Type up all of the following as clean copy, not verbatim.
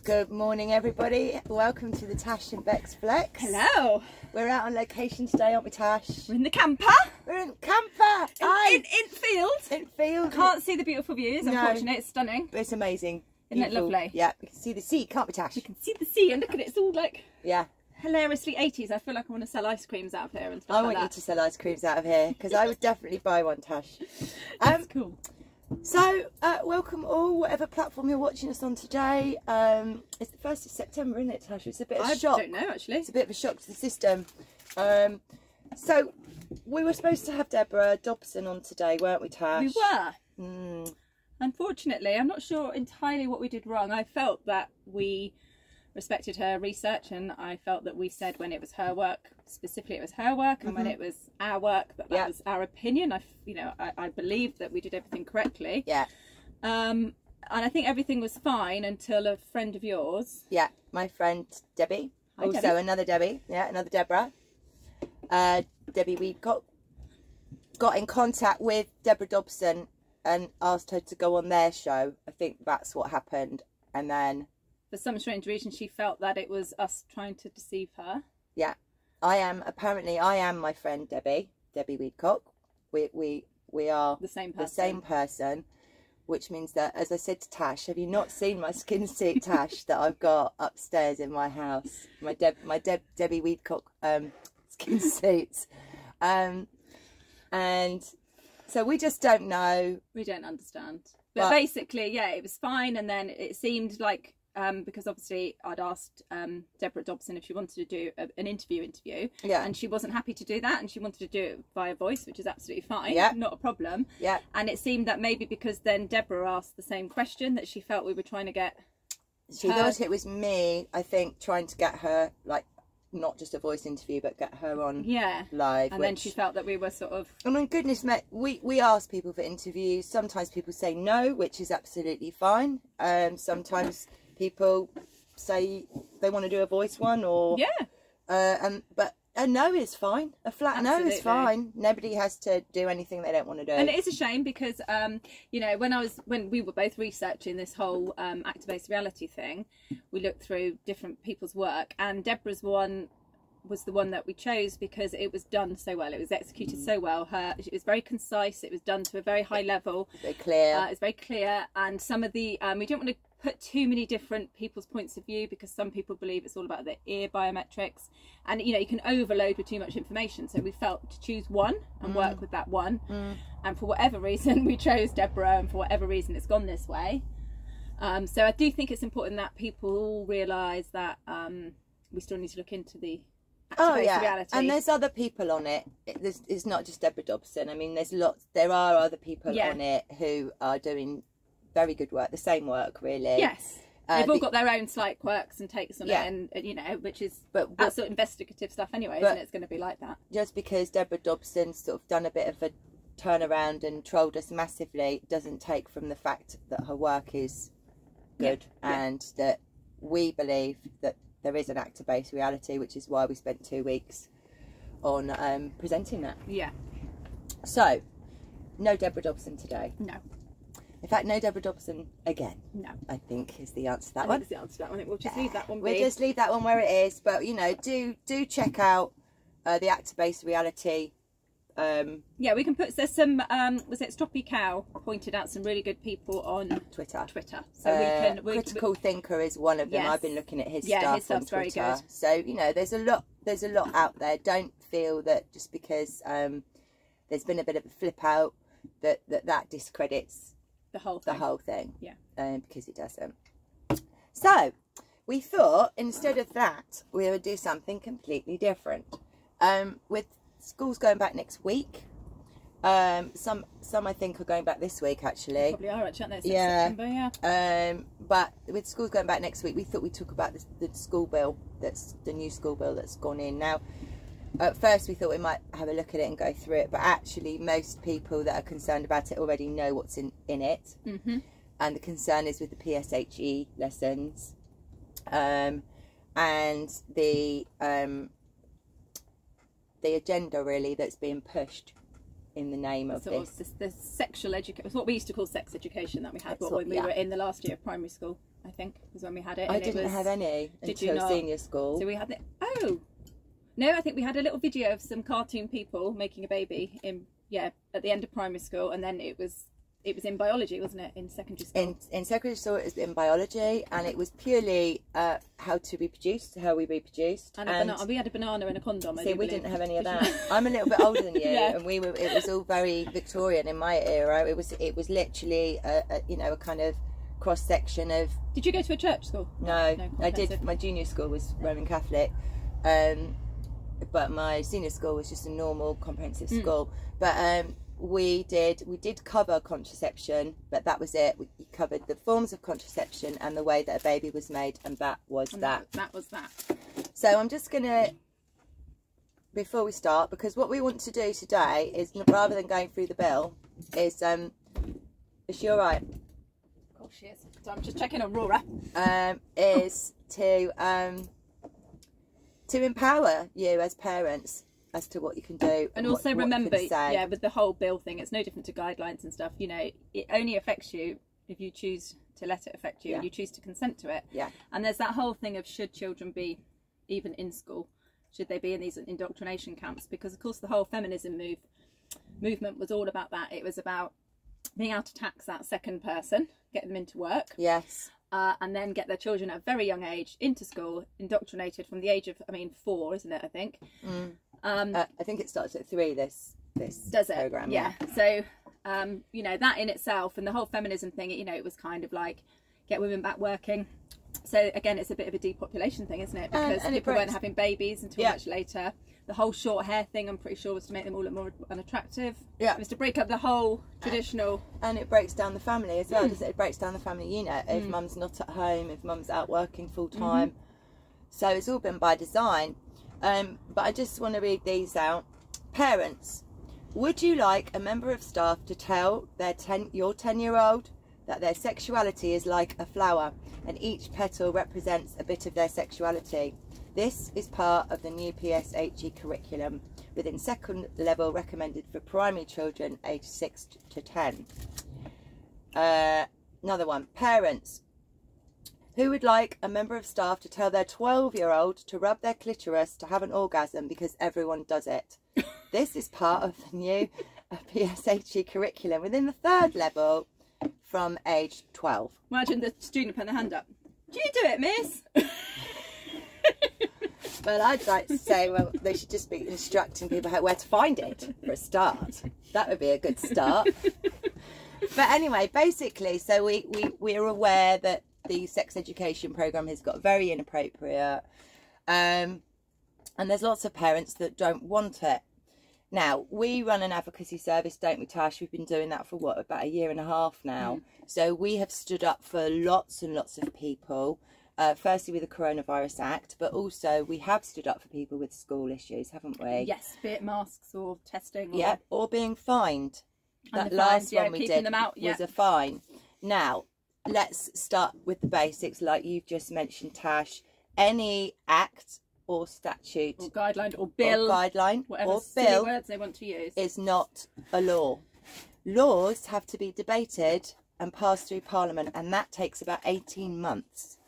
Good morning, everybody. Welcome to the Tash and Bex Flex. Hello. We're out on location today, aren't we, Tash? We're in the camper. We're in camper. In field. In field. Can't see the beautiful views, unfortunately. It's stunning. But it's amazing. Isn't it lovely? Yeah, we can see the sea, can't we, Tash? We can see the sea, and look at it. It's all like hilariously 80s. I feel like I want to sell ice creams out of here and stuff I like want that. you to sell ice creams out of here, because I would definitely buy one, Tash. That's cool. So, welcome all, whatever platform you're watching us on today. It's the 1st of September, isn't it, Tash? It's a bit of a shock. I don't know, actually. It's a bit of a shock to the system. So, we were supposed to have Deborah Dodson on today, weren't we, Tash? We were. Unfortunately, I'm not sure entirely what we did wrong. I felt that we respected her research, and I felt that we said when it was her work, specifically it was her work, and when it was our work, that was our opinion. I believed that we did everything correctly. Yeah. And I think everything was fine until a friend of yours. Yeah, my friend Debbie. Hi, also Debbie. Another Debbie. Yeah, another Deborah. Debbie, we got in contact with Deborah Dodson and asked her to go on their show. I think that's what happened. And then, for some strange reason, she felt that it was us trying to deceive her. Yeah, I am my friend Debbie Weedcock. We are the same person. The same person, which means that, as I said to Tash, have you not seen my skin suit, Tash, that I've got upstairs in my house? My Debbie Weedcock skin suits, and so we just don't know. We don't understand. But basically, yeah, it was fine, and then it seemed like. Because obviously I'd asked Deborah Dodson if she wanted to do an interview, and she wasn't happy to do that, and she wanted to do it via voice, which is absolutely fine, not a problem. Yeah. And it seemed that maybe because then Deborah asked the same question, that she felt we were trying to get. She thought it was me, I think, trying to get her, like, not just a voice interview, but get her on live. And then she felt that we were sort of. Oh my goodness, mate! We ask people for interviews. Sometimes people say no, which is absolutely fine. Sometimes people say they want to do a voice one, or but a no is fine. A flat no is fine. Nobody has to do anything they don't want to do. And it is a shame because you know, when we were both researching this whole actor-based reality thing, we looked through different people's work, and Deborah's one was the one that we chose because it was done so well. It was executed so well. It was very concise. It was done to a very high level. Very clear. It's very clear. And some of the we don't want to put too many different people's points of view, because some people believe it's all about the ear biometrics, and you know, you can overload with too much information. So we felt to choose one and work with that one. And for whatever reason, we chose Deborah, and for whatever reason, it's gone this way. So I do think it's important that people realise that we still need to look into the. Reality. And there's other people on it. It's not just Deborah Dodson. I mean, there are other people on it who are doing very good work, the same work, really. Yes, they've all got their own slight quirks and takes on it, and you know, which is that's sort of investigative stuff anyway, isn't it? It's going to be like that. Just because Deborah Dodson sort of done a bit of a turnaround and trolled us massively doesn't take from the fact that her work is good, and that we believe that there is an actor-based reality, which is why we spent 2 weeks on presenting that. Yeah. So, no Deborah Dodson today. No. In fact, no Deborah Dodson again. No. I think is the answer to that one. I think it's the answer to that one. I think we'll just leave that one be. We'll just leave that one where it is. But, you know, do check out the actor-based reality. Yeah, we can put, there's some, was it Stroppy Cow pointed out some really good people on Twitter. So we can. Critical Thinker is one of them. Yes. I've been looking at his his stuff stuff's on Twitter. very good. So, you know, there's a lot out there. Don't feel that just because there's been a bit of a flip out that discredits the whole thing. Yeah. Because it doesn't. So we thought instead of that we would do something completely different. With schools going back next week, some I think are going back this week actually. Probably are actually, aren't they? September, but with schools going back next week, we thought we'd talk about the school bill, that's the new school bill that's gone in now. At first we thought we might have a look at it and go through it, but actually most people that are concerned about it already know what's in it. And the concern is with the PSHE lessons, and the agenda really that's being pushed in the name of the sexual education. It's what we used to call sex education that we had when we were in the last year of primary school. I think, was when we had it. I didn't have any until senior school. So we had no, I think we had a little video of some cartoon people making a baby at the end of primary school, and then it was in biology, wasn't it, in secondary school? In secondary school, it was in biology, and it was purely how we reproduced. And we had a banana and a condom. See, we didn't have any of that. I'm a little bit older than you, and it was all very Victorian in my era. It was literally a kind of cross section of. Did you go to a church school? No, I did. My junior school was Roman Catholic, but my senior school was just a normal comprehensive school. But we did cover contraception, but that was it. We covered the forms of contraception and the way that a baby was made, and that was that. That was that. So I'm just gonna, before we start, because what we want to do today is, rather than going through the bill, is she all right? Of course she is. So I'm just checking on Rora. Is to empower you as parents as to what you can do, and also remember, with the whole bill thing, it's no different to guidelines and stuff. You know, it only affects you if you choose to let it affect you, and you choose to consent to it. Yeah. And there's that whole thing of, should children be even in school? Should they be in these indoctrination camps? Because of course the whole feminism movement was all about that. It was about being able to tax that second person, get them into work. Yes. And then get their children at a very young age into school, indoctrinated from the age of 4, isn't it? I think. I think it starts at 3. This does it? program. Yeah. So that in itself, and the whole feminism thing, it was kind of like, get women back working. So again, it's a bit of a depopulation thing, isn't it? Because people weren't having babies until much later. The whole short hair thing, I'm pretty sure, was to make them all look more unattractive. Yeah. It was to break up the whole traditional. And it breaks down the family as well, doesn't it? It breaks down the family unit if mum's not at home, if mum's out working full time. So it's all been by design. But I just want to read these out. Parents, would you like a member of staff to tell your 10-year-old that their sexuality is like a flower and each petal represents a bit of their sexuality? This is part of the new PSHE curriculum within second level, recommended for primary children aged 6 to 10. Another one. Parents, who would like a member of staff to tell their 12-year-old to rub their clitoris to have an orgasm because everyone does it? This is part of the new PSHE curriculum within the third level from age 12. Imagine the student putting their hand up. Do you do it, miss? Well, I'd like to say, well, they should just be instructing people where to find it for a start. That would be a good start. But anyway, basically, so we're aware that the sex education programme has got very inappropriate, and there's lots of parents that don't want it. Now, we run an advocacy service, don't we, Tash? We've been doing that for about 1.5 years now. So we have stood up for lots and lots of people, firstly with the Coronavirus Act, but also we have stood up for people with school issues, haven't we? Yes, be it masks or testing. Or being fined. And that last one we did them out, was a fine. Now, let's start with the basics, like you've just mentioned, Tash. Any act or statute or guideline or bill, whatever silly words they want to use, is not a law. Laws have to be debated and passed through Parliament, and that takes about 18 months.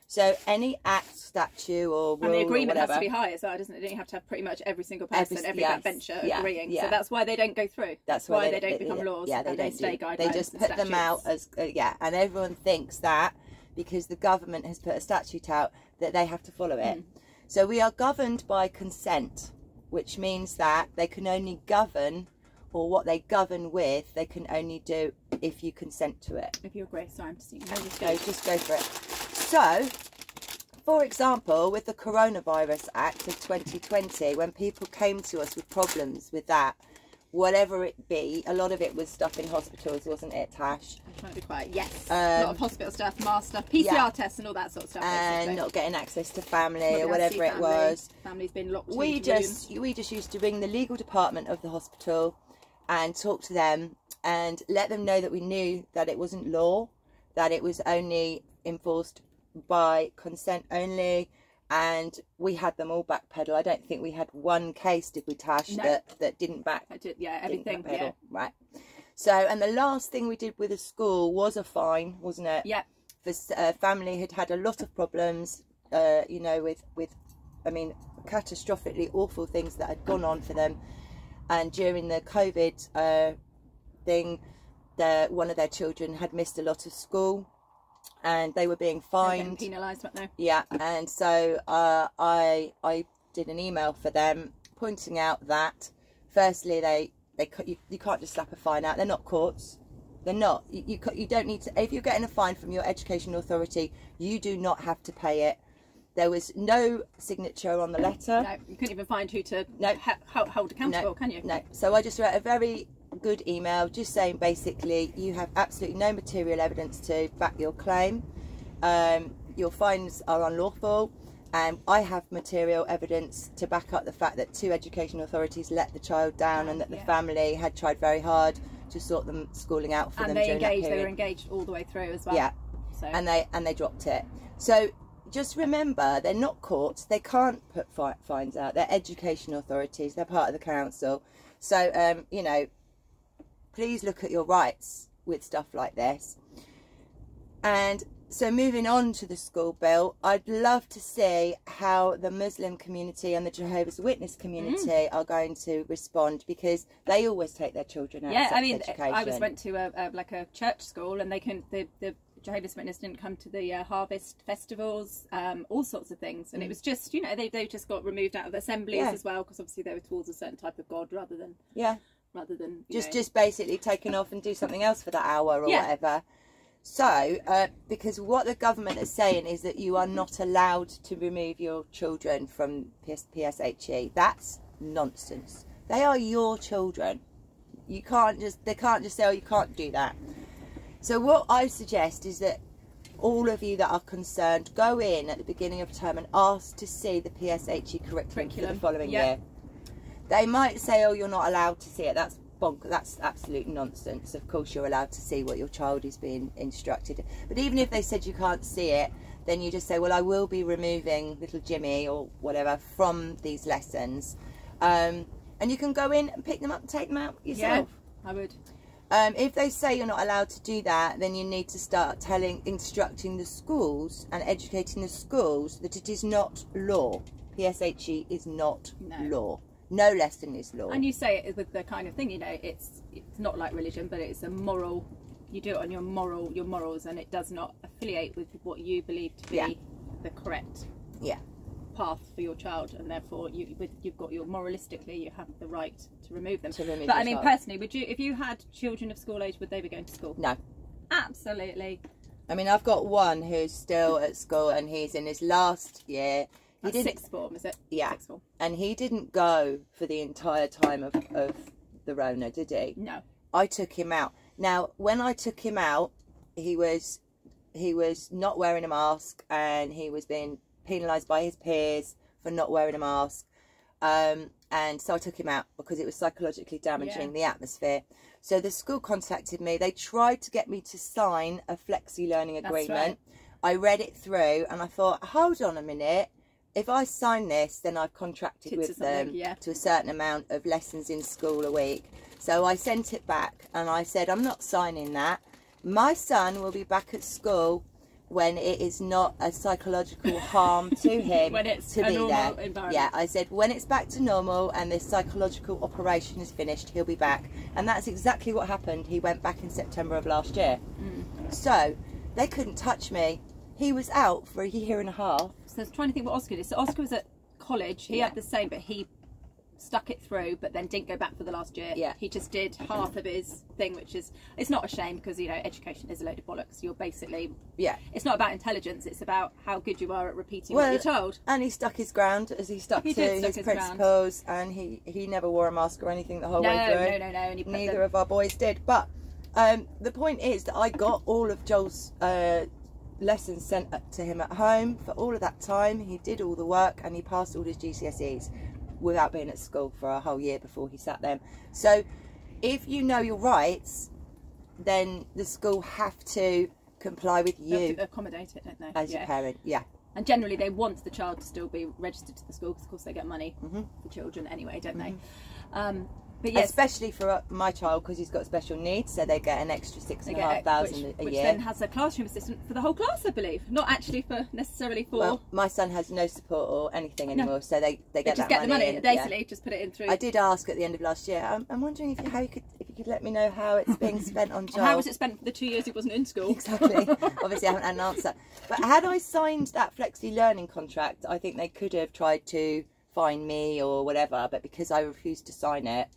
So any act, statute or rule, and the agreement or has to be high as well, doesn't it? Don't you have to have pretty much every single person, every backbencher agreeing? So that's why they don't go through. That's why they don't become laws. Yeah, they stay guidelines. They just put them out as and everyone thinks that because the government has put a statute out that they have to follow it. So we are governed by consent, which means that they can only govern, or what they govern with, they can only do if you consent to it. If you agree. Sorry, I'm just thinking. Just go for it. So, for example, with the Coronavirus Act of 2020, when people came to us with problems with that, whatever it be, a lot of it was stuff in hospitals, wasn't it, Tash? I'm trying to be quiet. Yes, a lot of hospital stuff, mask stuff, PCR tests and all that sort of stuff. And not getting access to family or whatever it was. Family's been locked in we just used to ring the legal department of the hospital and talk to them and let them know that we knew that it wasn't law, that it was only enforced by consent only, and we had them all backpedal. I don't think we had one case, did we, Tash, that didn't back? Everything. Right. So, and the last thing we did with a school was a fine, wasn't it? Yeah. family had had a lot of problems, you know, with I mean, catastrophically awful things that had gone on for them. And during the COVID thing, one of their children had missed a lot of school, and they were being fined, penalised, weren't they? Yeah, and so I did an email for them pointing out that firstly you can't just slap a fine out. They're not courts. They're not. You don't need to. If you're getting a fine from your education authority, you do not have to pay it. There was no signature on the letter. No, you couldn't even find who to hold accountable, can you? No. So I just wrote a very good email just saying basically you have absolutely no material evidence to back your claim. Your fines are unlawful, and I have material evidence to back up the fact that 2 education authorities let the child down, and that the family had tried very hard to sort them schooling out for them during that period. They were engaged all the way through as well. Yeah. So. And they dropped it. So just remember, they're not courts. They can't put fines out. They're education authorities. They're part of the council. So, you know, please look at your rights with stuff like this. And so moving on to the school bill, I'd love to see how the Muslim community and the Jehovah's Witness community are going to respond, because they always take their children out of sex education. I went to a church school, and the Jehovah's Witness didn't come to the harvest festivals, all sorts of things, and it was just, you know, they just got removed out of assemblies as well, because obviously they were towards a certain type of God rather than just basically taken off and do something else for that hour or whatever. So because what the government is saying is that you are not allowed to remove your children from PSHE. That's nonsense. They are your children. They can't just say, oh, you can't do that. So what I suggest is that all of you that are concerned go in at the beginning of term and ask to see the PSHE curriculum for the following year. They might say, oh, you're not allowed to see it. That's bonk. That's absolute nonsense. Of course you're allowed to see what your child is being instructed. But even if they said you can't see it, then you just say, well, I will be removing little Jimmy or whatever from these lessons. And you can go in and pick them up and take them out yourself. Yeah, I would. If they say you're not allowed to do that, then you need to start instructing the schools and educating the schools that it is not law. PSHE is not law. No lesson is law. And you say it with the kind of thing, you know, it's not like religion, but it's a moral. You do it on your morals, and it does not affiliate with what you believe to be the correct path for your child, and therefore you've got moralistically you have the right to remove them. But I mean, personally, would you, if you had children of school age, would they be going to school? No. Absolutely. I mean, I've got one who's still at school, and he's in his last year. That's sixth form, is it? Yeah. Sixth form. And he didn't go for the entire time of the Rona, did he? No. I took him out. Now, when I took him out, he was not wearing a mask, and he was being penalised by his peers for not wearing a mask. And so I took him out because it was psychologically damaging the atmosphere. So the school contacted me. They tried to get me to sign a flexi learning agreement. Right. I read it through, and I thought, hold on a minute. If I sign this, then I've contracted with them to a certain amount of lessons in school a week. So I sent it back, and I said, I'm not signing that. My son will be back at school when it is not a psychological harm to him when it's to a be normal there. Environment. Yeah, I said, when it's back to normal and this psychological operation is finished, he'll be back. And that's exactly what happened. He went back in September of last year. So they couldn't touch me. He was out for a year and a half. So I was trying to think what Oscar did. So Oscar was at college. He had the same, but he stuck it through, but then didn't go back for the last year. Yeah. He just did half of his thing, which is, it's not a shame, because, you know, education is a load of bollocks. You're basically, it's not about intelligence, it's about how good you are at repeating what you're told. And he stuck his ground, as he stuck to his principles, and he never wore a mask or anything the whole way through. No. And neither of our boys did. But the point is that I got all of Joel's lessons sent to him at home for all of that time. He did all the work, and he passed all his GCSEs without being at school for a whole year before he sat them. So if you know your rights, then the school have to comply with you. They have to accommodate it, don't they? As your parent, And generally they want the child to still be registered to the school, because of course they get money for children anyway, don't they? But yes, especially for my child, because he's got special needs, so they get an extra £6,500 a which year. then has a classroom assistant for the whole class, I believe. Not actually for necessarily for. Well, my son has no support or anything anymore, so they get just that get money. the money basically. Just put it in through. I did ask at the end of last year. I'm wondering if you could let me know how it's being spent on Joel. How was it spent for the 2 years he wasn't in school? Exactly. Obviously, I haven't had an answer. But had I signed that flexi learning contract, I think they could have tried to fine me or whatever. But because I refused to sign it.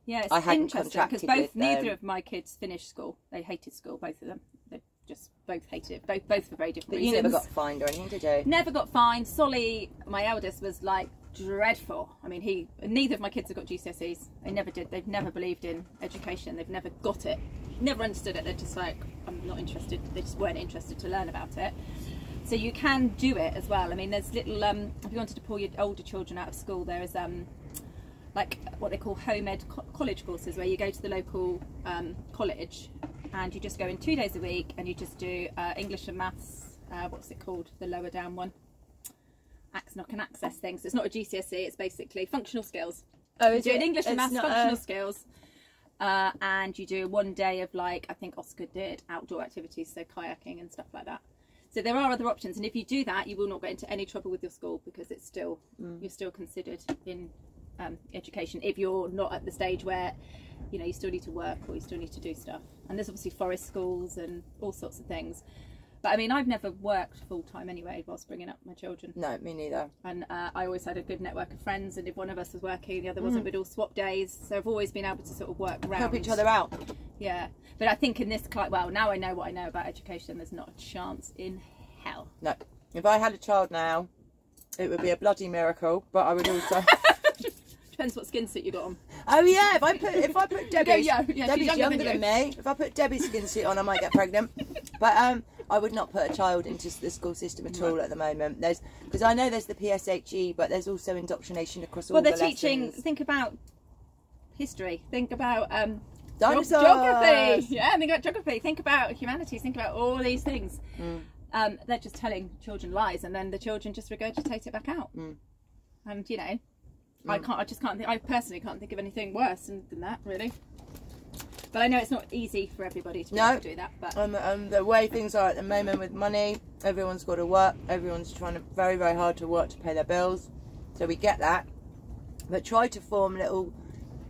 Yeah, it's interesting because neither of my kids finished school. They hated school, both of them. They just both hated it, both for very different reasons. You never got fined or anything, did you? Never got fined. Solly, my eldest, was like dreadful. I mean, neither of my kids have got GCSEs. They never did. They've never believed in education. They've never got it. Never understood it. They're just like, I'm not interested. They just weren't interested to learn about it. So you can do it as well. I mean, there's little, if you wanted to pull your older children out of school, there is like what they call home ed college courses, where you go to the local college and you just go in 2 days a week and you just do English and maths, what's it called, the lower down one, an access thing. So it's not a GCSE, it's basically functional skills. Oh, you do an English and maths functional skills, and you do 1 day of, like, I think Oscar did outdoor activities, so kayaking and stuff like that. So there are other options, and if you do that, you will not get into any trouble with your school, because it's still you're still considered in education, if you're not at the stage where, you know, you still need to work or you still need to do stuff. And there's obviously forest schools and all sorts of things. But I mean, I've never worked full time anyway whilst bringing up my children. No, me neither. And I always had a good network of friends, and if one of us was working, the other wasn't, we'd all swap days. So I've always been able to sort of work around. Help each other out. Yeah. But I think in this, well, now I know what I know about education, there's not a chance in hell. No. If I had a child now, it would be a bloody miracle, but I would also... Depends what skin suit you got on. Oh yeah, if I put Debbie's, Debbie's younger than me. If I put Debbie's skin suit on, I might get pregnant. But I would not put a child into the school system at all at the moment. Because I know there's the PSHE, but there's also indoctrination across all the lessons. Well, they're teaching. Think about history. Think about dinosaurs. Geography. Yeah, think about geography. Think about humanities. Think about all these things. They're just telling children lies, and then the children just regurgitate it back out. And you know. I personally can't think of anything worse than that, really. But I know it's not easy for everybody to be able to do that. But the way things are at the moment with money, everyone's got to work. Everyone's trying very, very hard to work to pay their bills. So we get that. But try to form little,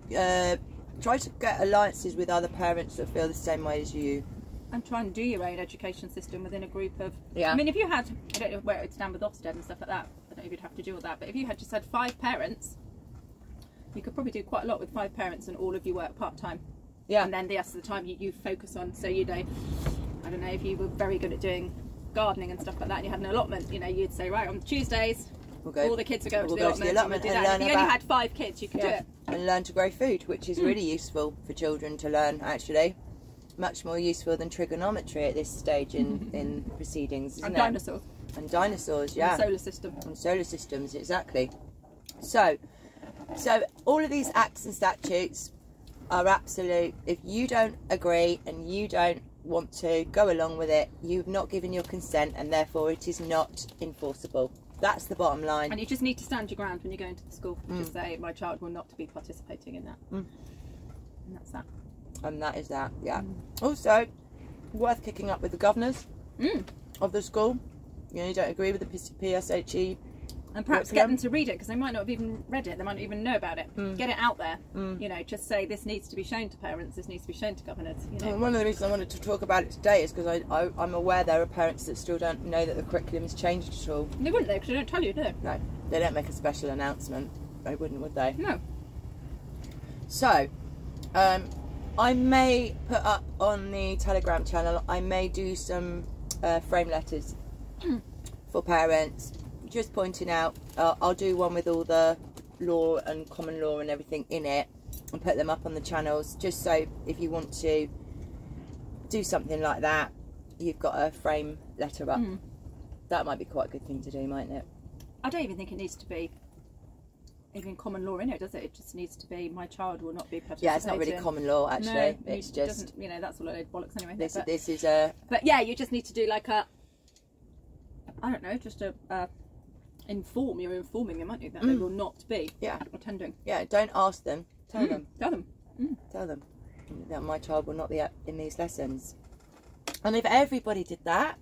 try to get alliances with other parents that feel the same way as you. And try and do your own education system within a group of... Yeah. I mean, if you had... I don't know where it would stand with Ofsted and stuff like that. I don't know if you'd have to do all that. But if you had just had 5 parents... You could probably do quite a lot with 5 parents, and all of you work part-time. Yeah. And then the rest of the time you focus on, so you know, I don't know, if you were very good at doing gardening and stuff like that and you had an allotment, you know, you'd say, right, on Tuesdays, all the kids are going to the allotment and do that. If you only had 5 kids, you could do it. And learn to grow food, which is really useful for children to learn, actually. Much more useful than trigonometry at this stage in proceedings, isn't it? Dinosaurs. And dinosaurs, yeah. And solar system. And solar systems, exactly. So all of these acts and statutes are absolute. If you don't agree and you don't want to go along with it, you've not given your consent, and therefore it is not enforceable. That's the bottom line. And you just need to stand your ground when you go into the school. Just say, my child will not be participating in that. And that's that. And that is that, yeah. Also, worth kicking up with the governors of the school. You know, you don't agree with the PSHE. And perhaps get them to read it, because they might not have even read it, they might not even know about it. Get it out there, you know, just say this needs to be shown to parents, this needs to be shown to governors. You know. And one of the reasons I wanted to talk about it today is because I'm aware there are parents that still don't know that the curriculum has changed at all. They wouldn't, though, because they don't tell you, do they? No, they don't make a special announcement. They wouldn't, would they? No. So, I may put up on the Telegram channel, I may do some frame letters for parents, just pointing out. I'll do one with all the law and common law and everything in it, and put them up on the channels, just so if you want to do something like that, you've got a frame letter up. That might be quite a good thing to do, mightn't it? I don't even think it needs to be even common law in it, does it? It just needs to be, my child will not be participating. Yeah, it's not really common law, actually. No, it's just, you know, that's all a load of bollocks anyway. This is a... But yeah, you just need to do like a, I don't know, just a you're informing them, aren't you, that they will not be attending. Yeah, don't ask them Tell them. Tell them. Tell them that my child will not be in these lessons. And if everybody did that,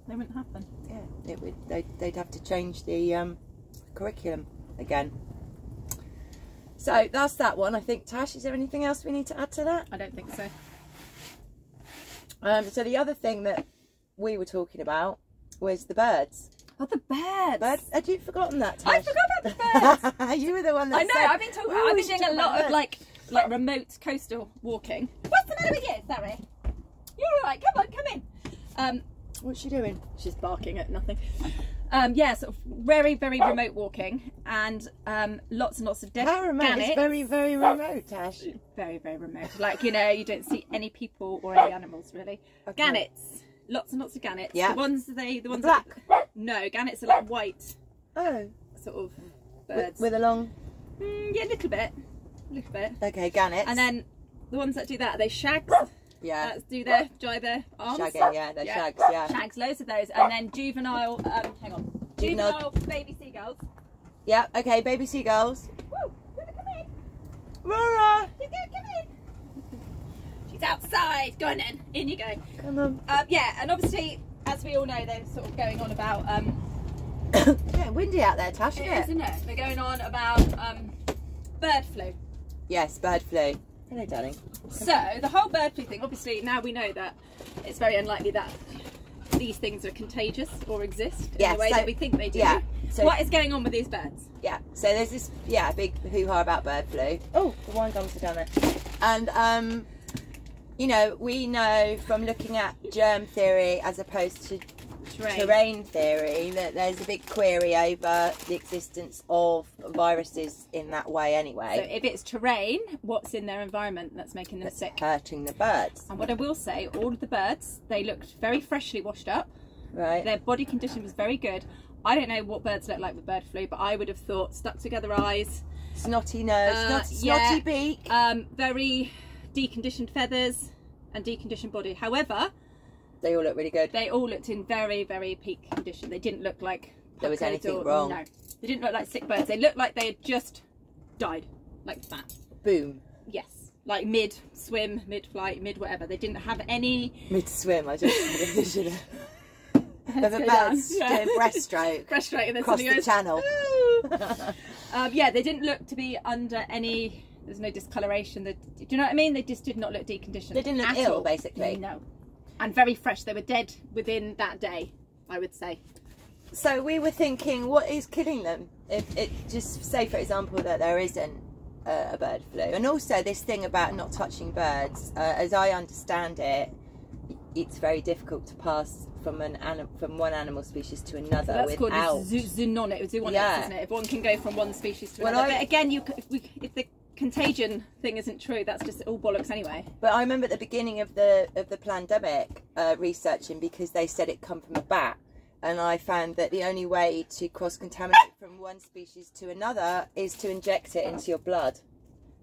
they wouldn't happen. Yeah, it would. They'd have to change the curriculum again. So that's that one. I think. Tash, is there anything else we need to add to that? I don't think so. So the other thing that we were talking about was the birds. Oh, the birds. Had you forgotten that, Tash? I forgot about the birds. You were the one that I know. said, I've been doing a lot of like remote coastal walking. What's the matter with you, Sarah? You're all right. Come on, come in. What's she doing? She's barking at nothing. Yeah, sort of very, very remote walking, and lots and lots of dead gannets. It's very, very remote, Tash. Very, very remote. Like, you know, you don't see any people or any animals really. Okay. Gannets. Lots and lots of gannets. Yeah. The ones black. No, gannets are like white. Oh. Sort of birds. With a long. Yeah, a little bit. Okay, gannets. And then the ones that do that, are they shags? Yeah. Dry their arms. Shagging, yeah, they're shags, yeah. Shags, loads of those. And then juvenile, juvenile baby seagulls. Yeah, okay, baby seagulls. Woo, come in. Rora! She's going to come in. She's outside. Go on then. In you go. Come on. Yeah, and obviously, as we all know, they're sort of going on about... yeah, windy out there, Tash, isn't it? They're going on about bird flu. Yes, bird flu. Hello, darling. So, the whole bird flu thing, obviously, now we know that it's very unlikely that these things are contagious or exist in the way that we think they do. Yeah. So what is going on with these birds? Yeah. So there's this big hoo-ha about bird flu. Oh, the wine gums are down there. And you know, we know from looking at germ theory as opposed to terrain theory that there's a big query over the existence of viruses in that way anyway. So if it's terrain, what's in their environment that's making them sick? Hurting the birds. And what I will say, all of the birds, they looked very freshly washed up. Right. Their body condition was very good. I don't know what birds look like with bird flu, but I would have thought stuck together eyes, snotty nose, snotty beak, very deconditioned feathers and deconditioned body. However, they all look really good. They all looked in very, very peak condition. They didn't look like there was anything wrong. No, they didn't look like sick birds. They looked like they had just died, like that. Boom. Yes, like mid swim, mid flight, mid whatever. They didn't have any mid swim. I just had a vision of a bird doing breaststroke, and then across the channel. Yeah, they didn't look to be under any. There's no discoloration. Do you know what I mean? They just did not look deconditioned. They didn't look ill, basically. No. And very fresh. They were dead within that day, I would say. So we were thinking, what is killing them? If it just say, for example, that there isn't a bird flu, and also this thing about not touching birds. As I understand it, it's very difficult to pass from one animal species to another. So that's called zoononic, isn't it? If one can go from one species to another. But again, if the contagion thing isn't true, that's just all bollocks anyway. But I remember at the beginning of the pandemic researching, because they said it come from a bat, and I found that the only way to cross-contaminate from one species to another is to inject it into your blood.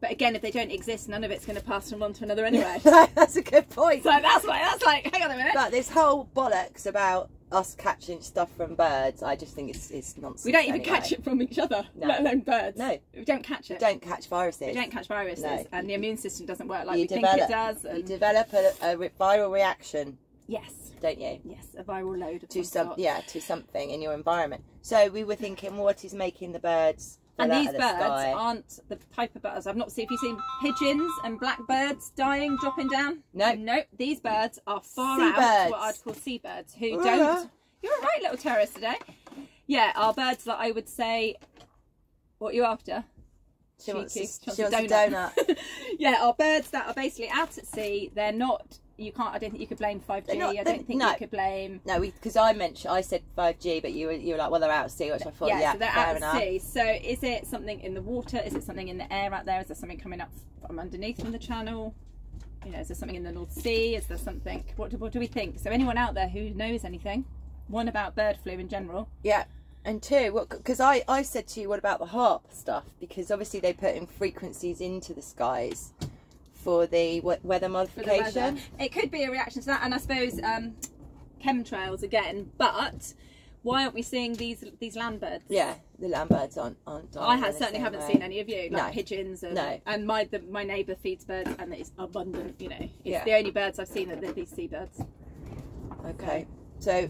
But again, if they don't exist, none of it's going to pass from one to another anyway. That's a good point. So that's like, hang on a minute. But this whole bollocks about us catching stuff from birds, I just think it's nonsense. We don't even catch it from each other, let alone birds. No. We don't catch it. We don't catch viruses. We don't catch viruses. No. And the immune system doesn't work like we think it does. You develop a viral reaction. Yes. Don't you? Yes, a viral load. To something in your environment. So we were thinking, what is making the birds... And these birds aren't the type of birds. I've not seen. Have you seen pigeons and blackbirds dying, dropping down? No. Nope. These birds are far out what I'd call seabirds who don't. You're a right little terrorist today. Yeah, are birds that I would say. What are you after? She wants a donut. Yeah, are birds that are basically out at sea. They're not. You can't. I don't think you could blame 5G. I don't think you could blame. No, because I said 5G, but you were like, well, they're out at sea, which I thought, so they're out at sea. So is it something in the water? Is it something in the air out there? Is there something coming up from underneath from the channel? You know, is there something in the North Sea? Is there something? What do we think? So anyone out there who knows anything, one about bird flu in general? Yeah. And two, because I said to you, what about the HAARP stuff? Because obviously they put in frequencies into the skies for the weather modification. It could be a reaction to that, and I suppose chemtrails again. But why aren't we seeing these land birds? Yeah, the land birds aren't I certainly haven't seen any of you, like no. pigeons and, no. and my neighbour feeds birds, and it's abundant, you know. It's the only birds I've seen that they're these seabirds. Okay, so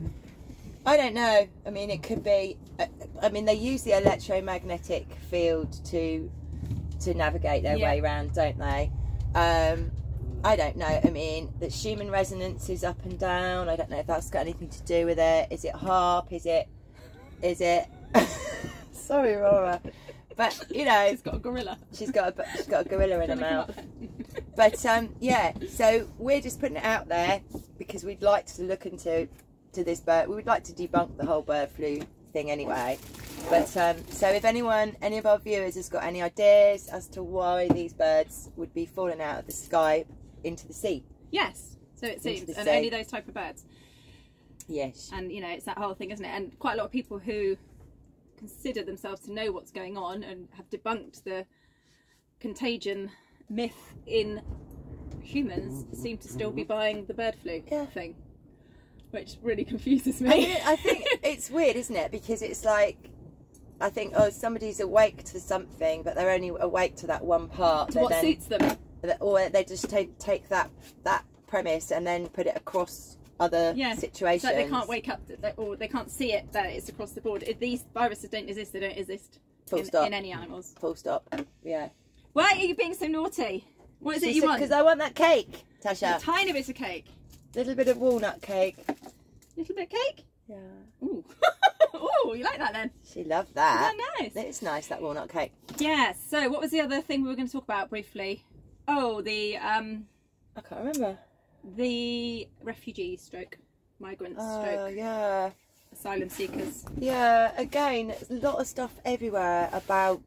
I don't know. I mean, it could be. I mean, they use the electromagnetic field to navigate their way around, don't they? I don't know. I mean, the Schumann resonance is up and down. I don't know if that's got anything to do with it. Is it harp? Is it? Sorry, Aurora, but you know, she's got a gorilla. She's got a gorilla in her mouth. But yeah, so we're just putting it out there because we'd like to look into this bird. We would like to debunk the whole bird flu thing anyway. But so if any of our viewers has got any ideas as to why these birds would be falling out of the sky into the sea. Yes, so it seems, and only those type of birds. Yes. And you know, it's that whole thing, isn't it? And quite a lot of people who consider themselves to know what's going on and have debunked the contagion myth in humans seem to still be buying the bird flu thing, which really confuses me. I think it's weird, isn't it? Because it's like, I think, oh, somebody's awake to something, but they're only awake to that one part. To what suits them. Or they just take that premise and then put it across other situations. So they can't wake up, or they can't see it, that it's across the board. If these viruses don't exist, they don't exist in any animals. Full stop. Yeah. Why are you being so naughty? What is it you want? Because I want that cake, Tasha. A tiny bit of cake. Little bit of walnut cake. Little bit of cake? Yeah. Ooh. Ooh, you like that then? She loved that. Isn't that nice? It's nice, that walnut cake. Yeah, so what was the other thing we were going to talk about briefly? Oh, the I can't remember. The refugee migrants asylum seekers. Yeah, again, there's a lot of stuff everywhere about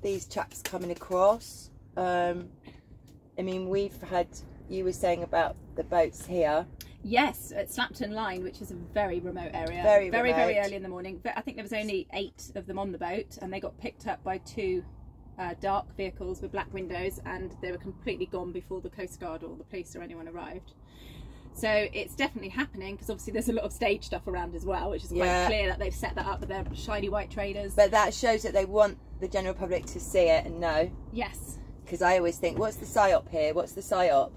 these chaps coming across. I mean, you were saying about the boats here. Yes, at Slapton Line, which is a very remote area. Very early in the morning. I think there was only 8 of them on the boat, and they got picked up by 2 dark vehicles with black windows, and they were completely gone before the Coast Guard or the police or anyone arrived. So it's definitely happening, because obviously there's a lot of stage stuff around as well, which is quite clear that they've set that up with their shiny white trailers. But that shows that they want the general public to see it and know. Yes. Because I always think, what's the psyop here? What's the psyop?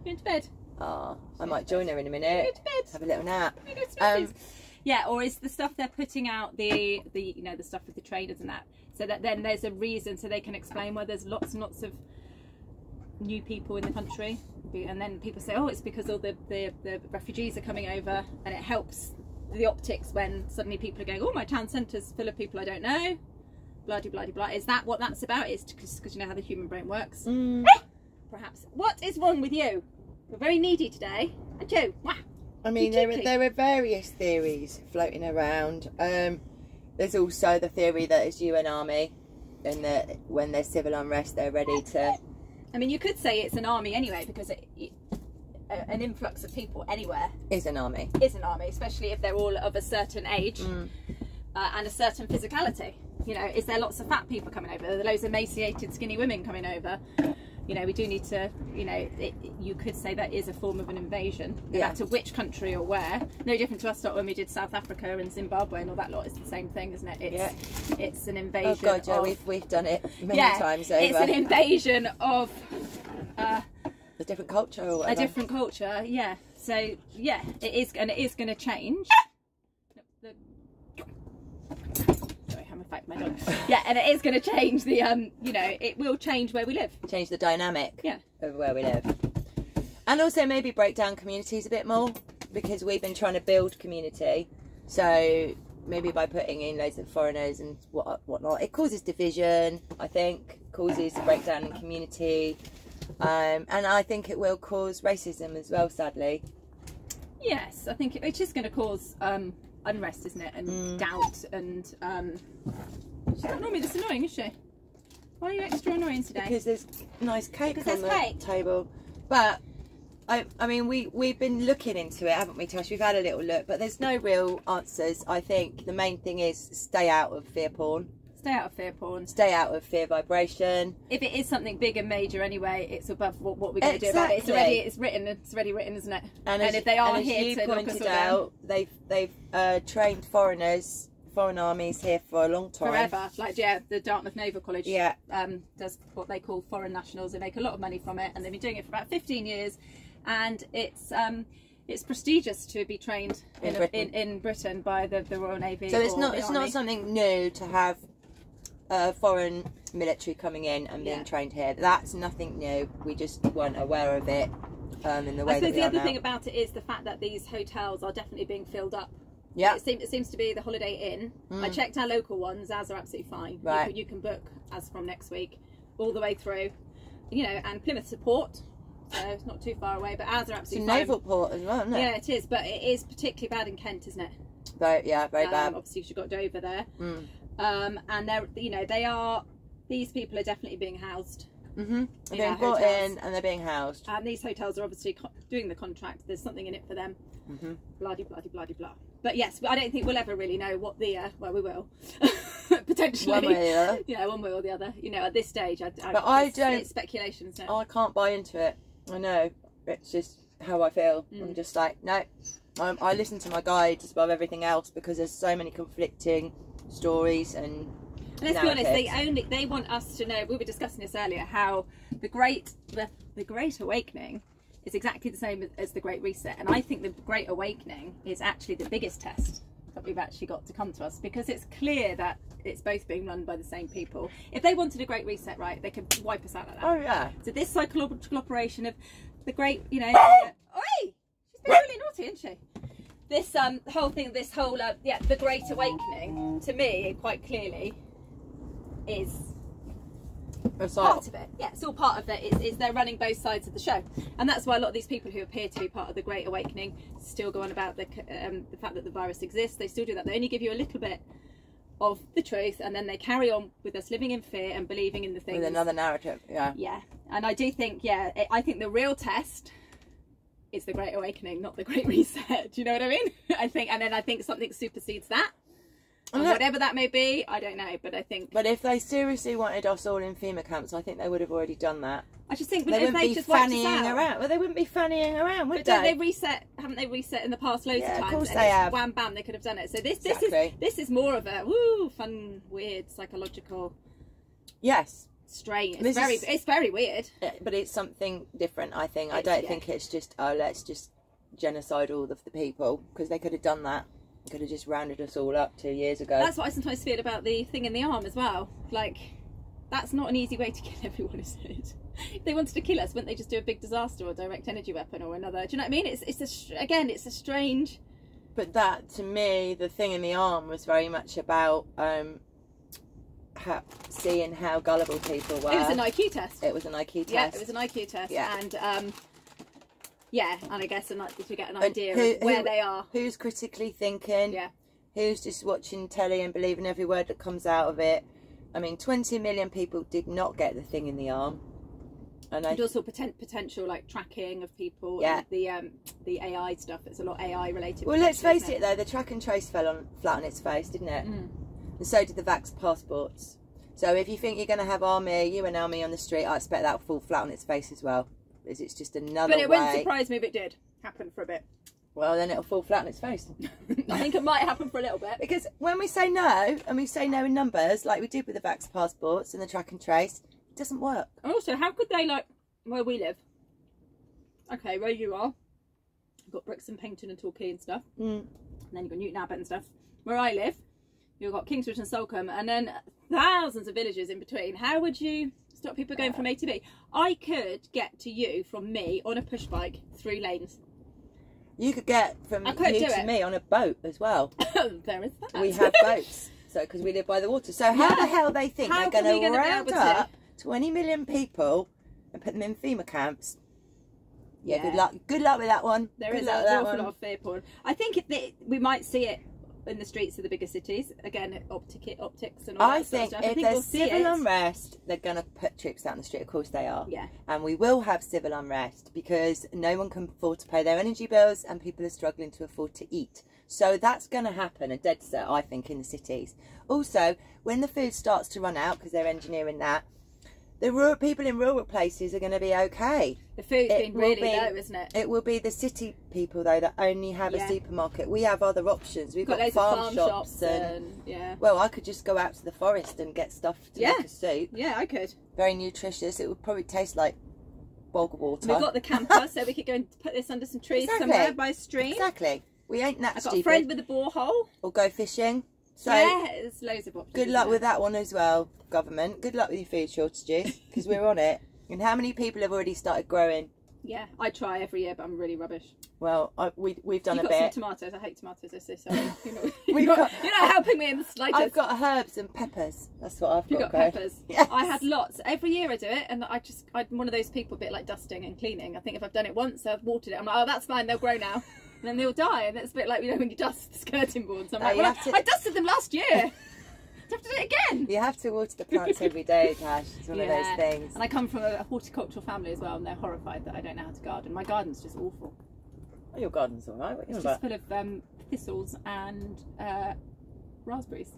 Going to bed. Oh, I might join her in a minute. Go to bed. Have a little nap. Yeah, or is the stuff they're putting out the you know, the stuff with the traders and that, so that then there's a reason, so they can explain why there's lots and lots of new people in the country, and then people say, oh, it's because all the refugees are coming over, and it helps the optics when suddenly people are going, oh, my town centre's full of people I don't know, blah de blah de blah. Is that what that's about? It's because you know how the human brain works. Perhaps. What is wrong with you? You're very needy today, aren't you? Wah. I mean, there are various theories floating around. There's also the theory that it's UN army, and that when there's civil unrest, they're ready to. I mean, you could say it's an army anyway, because an influx of people anywhere is an army. Is an army, especially if they're all of a certain age and a certain physicality. You know, is there lots of fat people coming over? Are there loads of emaciated, skinny women coming over? You know, we do need to, you know, you could say that is a form of an invasion, no matter which country or where. No different to us when we did South Africa and Zimbabwe and all that lot. It's the same thing, isn't it? It's an invasion. Oh God, yeah, we've done it many times over. It's an invasion of a different culture or whatever. A different culture, yeah. So yeah, it is going to change. My dog. Yeah, and it is going to change the you know, it will change where we live, change the dynamic of where we live, and also maybe break down communities a bit more, because we've been trying to build community. So maybe by putting in loads of foreigners and whatnot, it causes division. I think causes breakdown in community, and I think it will cause racism as well, sadly. Yes, I think it's just going to cause unrest, isn't it, and doubt, and she's not normally this annoying, is she? Why are you extra annoying today? Because there's nice cake on the table. But I mean, we've been looking into it, haven't we, Tash? We've had a little look, but there's no real answers. I think the main thing is stay out of fear porn. Stay out of fear porn. Stay out of fear vibration. If it is something big and major anyway, it's above what we're going to do about it. It's already written, isn't it? And if they are here to pointed out, they've trained foreign armies here for a long time. Forever. Like, yeah, the Dartmouth Naval College does what they call foreign nationals. They make a lot of money from it, and they've been doing it for about 15 years. And it's prestigious to be trained in Britain by the Royal Navy. So it's not something new to have foreign military coming in and being trained here. That's nothing new. We just weren't aware of it in the way that we are now. I suppose the other thing about it is the fact that these hotels are definitely being filled up. Yeah, it seems to be the Holiday Inn. I checked our local ones; ours are absolutely fine. Right. You can book as from next week, all the way through. You know, and Plymouth Port, so it's not too far away. But ours are absolutely fine. It's a naval port as well, isn't it? Yeah, it is, but it is particularly bad in Kent, isn't it? Very bad. Obviously, you've got Dover there, and these people are definitely being housed. They're being brought in and they're being housed. And these hotels are obviously doing the contract. There's something in it for them. Blah, blah, blah, blah, blah. But yes, I don't think we'll ever really know what the well, we will potentially. One way or the other. Yeah, one way or the other. You know, at this stage, it's speculation, isn't it? I can't buy into it. I know. It's just how I feel. I'm just like, no. I listen to my guides above everything else because there's so many conflicting stories and let's be honest, they want us to know. We were discussing this earlier, how the Great Awakening is exactly the same as the Great Reset, and I think the Great Awakening is actually the biggest test that we've actually got to come to us, because it's clear that it's both being run by the same people. If they wanted a Great Reset, right, they could wipe us out like that. Oh yeah. So this psychological operation of the Great, you know, oi, she's been really naughty, isn't she? This whole thing, the Great Awakening, to me, quite clearly, is part of it. Yeah, it's all part of it. It's they're running both sides of the show, and that's why a lot of these people who appear to be part of the Great Awakening still go on about the fact that the virus exists. They still do that. They only give you a little bit of the truth, and then they carry on with us living in fear and believing in the things with another narrative. Yeah, and I do think, I think the real test is the Great Awakening, not the Great Reset. Do you know what I mean? I think something supersedes that. And whatever that may be, I don't know, but I think... But if they seriously wanted us all in FEMA camps, I think they would have already done that. I just think... They wouldn't be fannying around. Well, they wouldn't be fannying around, would they? Don't they reset... Haven't they reset in the past loads of times? Yeah, of course they have. Wham, bam, they could have done it. So this is more of a, woo, fun, weird, psychological... Yes. Strain. It's very weird. But it's something different, I think. I don't think it's just, let's just genocide all of the people, because they could have done that. Could have just rounded us all up 2 years ago. That's what I sometimes feel about the thing in the arm as well. Like, that's not an easy way to kill everyone, is it? If they wanted to kill us, wouldn't they just do a big disaster or direct energy weapon or another? Do you know what I mean? It's a strange... But that, to me, the thing in the arm was very much about seeing how gullible people were. It was an IQ test. It was an IQ test. Yeah, it was an IQ test. Yeah. And and I guess to get an idea of where they are. Who's critically thinking? Yeah. Who's just watching telly and believing every word that comes out of it? I mean, 20 million people did not get the thing in the arm. And also potential like tracking of people. Yeah. And the AI stuff. It's a lot AI related. Well, let's face it though, the track and trace fell flat on its face, didn't it? And so did the vax passports. So if you think you're going to have you and me on the street, I expect that will fall flat on its face as well. It's just another way. But it wouldn't surprise me if it did happen for a bit. Well, then it'll fall flat on its face. I think it might happen for a little bit. Because when we say no, and we say no in numbers, like we did with the vax passports and the track and trace, it doesn't work. And also, how could they, like, where we live? Okay, where you are, you've got Brixton, Paignton and Torquay and stuff. And then you've got Newton Abbot and stuff. Where I live, you've got Kingsbridge and Salcombe, and then thousands of villages in between. How would you stop people going from A to B? I could get to you from me on a push bike 3 lanes. You could get from you to me on a boat as well. There is that. We have boats, so because we live by the water. So how the hell they think they're going to round up 20 million people and put them in FEMA camps? Yeah, good luck. Good luck with that one. There is an awful lot of fear porn. I think we might see it in the streets of the bigger cities again, optics and all that sort of stuff. I think if there's civil unrest, they're going to put troops out in the street. Of course they are. Yeah. And we will have civil unrest because no one can afford to pay their energy bills and people are struggling to afford to eat. So that's going to happen, a dead set, I think, in the cities. Also, when the food starts to run out, because they're engineering that, the rural people in rural places are going to be okay. The food's been really low, isn't it? It will be the city people, though, that only have a supermarket. We have other options. We've got farm shops and well, I could just go out to the forest and get stuff to make a soup. Yeah, I could. Very nutritious. It would probably taste like bog water. We've got the camper, so we could go and put this under some trees somewhere by a stream. Exactly. We ain't that stupid. I've got a friend with a borehole. Or go fishing. So there's loads of options. Good luck with that one as well, government. Good luck with your food shortages, because we're on it. And how many people have already started growing? Yeah, I try every year, but I'm really rubbish. Well, we've done a bit. You've got some tomatoes. I hate tomatoes. I'm so sorry. You're not helping me in the slightest. I've got herbs and peppers. That's what I've got. You've got peppers. Yes. I had lots. Every year I do it, and I'm one of those people, a bit like dusting and cleaning. I think if I've done it once, I've watered it. I'm like, oh, that's fine. They'll grow now. And then they'll die, and it's a bit like, you know, when you dust the skirting boards. I'm like, well, I dusted them last year. I have to do it again. You have to water the plants every day, Tash. It's one of those things. And I come from a horticultural family as well, and they're horrified that I don't know how to garden. My garden's just awful. Oh, your garden's all right. It's just full of thistles and raspberries.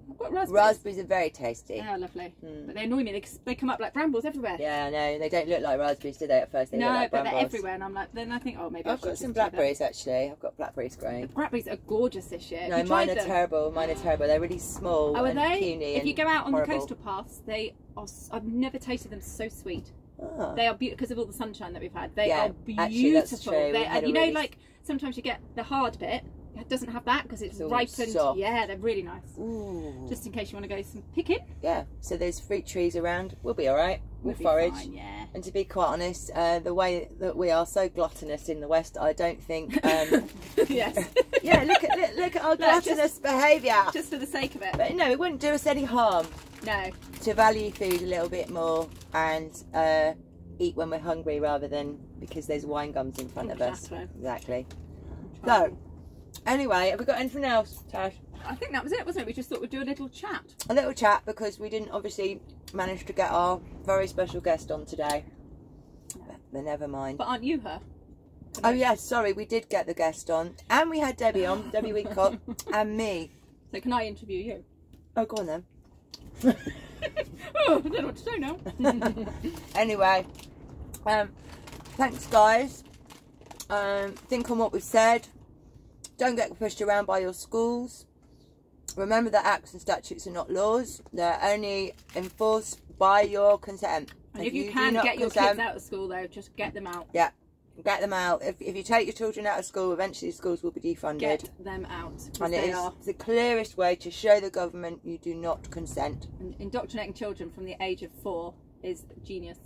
I've got raspberries. Raspberries are very tasty. Oh, lovely. But they annoy me. They come up like brambles everywhere. Yeah, I know. They don't look like raspberries, do they, at first? They look like brambles. They're everywhere, and I'm like, then I think, oh, maybe I've got some blackberries, actually. I've got blackberries growing. The blackberries are gorgeous this year. No, mine are terrible. Mine are terrible. They're really small. Oh, are they? Puny. If you go out on the coastal paths, they are. I've never tasted them so sweet. Oh. They are beautiful because of all the sunshine that we've had. They are beautiful. Actually, that's true. And you know, like sometimes you get the hard bit. It doesn't have that because it's ripened. Soft. Yeah, they're really nice. Ooh. Just in case you want to go some picking. Yeah. So there's fruit trees around. We'll be all right. We'll forage. Fine, yeah. And to be quite honest, the way that we are so gluttonous in the West, I don't think. Yes. Yeah. Look at our gluttonous behaviour. Just for the sake of it. But no, it wouldn't do us any harm. No. To value food a little bit more and eat when we're hungry rather than because there's wine gums in front of us. Exactly. So. Anyway, have we got anything else, Tash? I think that was it, wasn't it? We just thought we'd do a little chat. A little chat because we didn't obviously manage to get our very special guest on today. But never mind. But aren't you her? Oh yes, sorry, we did get the guest on. And we had Debbie on, Debbie Weedcott, and me. So can I interview you? Oh, go on then. Oh, I don't know what to say now. Anyway, thanks guys. Think on what we've said. Don't get pushed around by your schools. Remember that acts and statutes are not laws. They're only enforced by your consent. And if you can get your kids out of school though, just get them out. Yeah, get them out. If you take your children out of school, eventually schools will be defunded. Get them out. And it is the clearest way to show the government you do not consent. And indoctrinating children from the age of 4 is genius.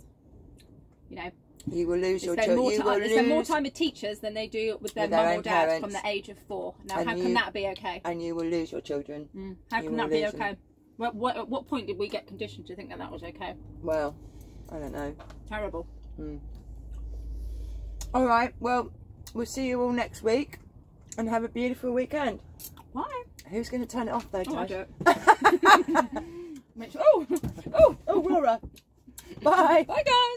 You know. You will lose your children. They spend more time with teachers than they do with their mum or dad from the age of 4. Now, how can that be okay? And you will lose your children. How can that be okay? At what point did we get conditioned to think that was okay? Well, I don't know. Terrible. All right. Well, we'll see you all next week, and have a beautiful weekend. Bye. Who's going to turn it off though, Tash? Oh, I do it. Oh, Laura. Bye. Bye, guys.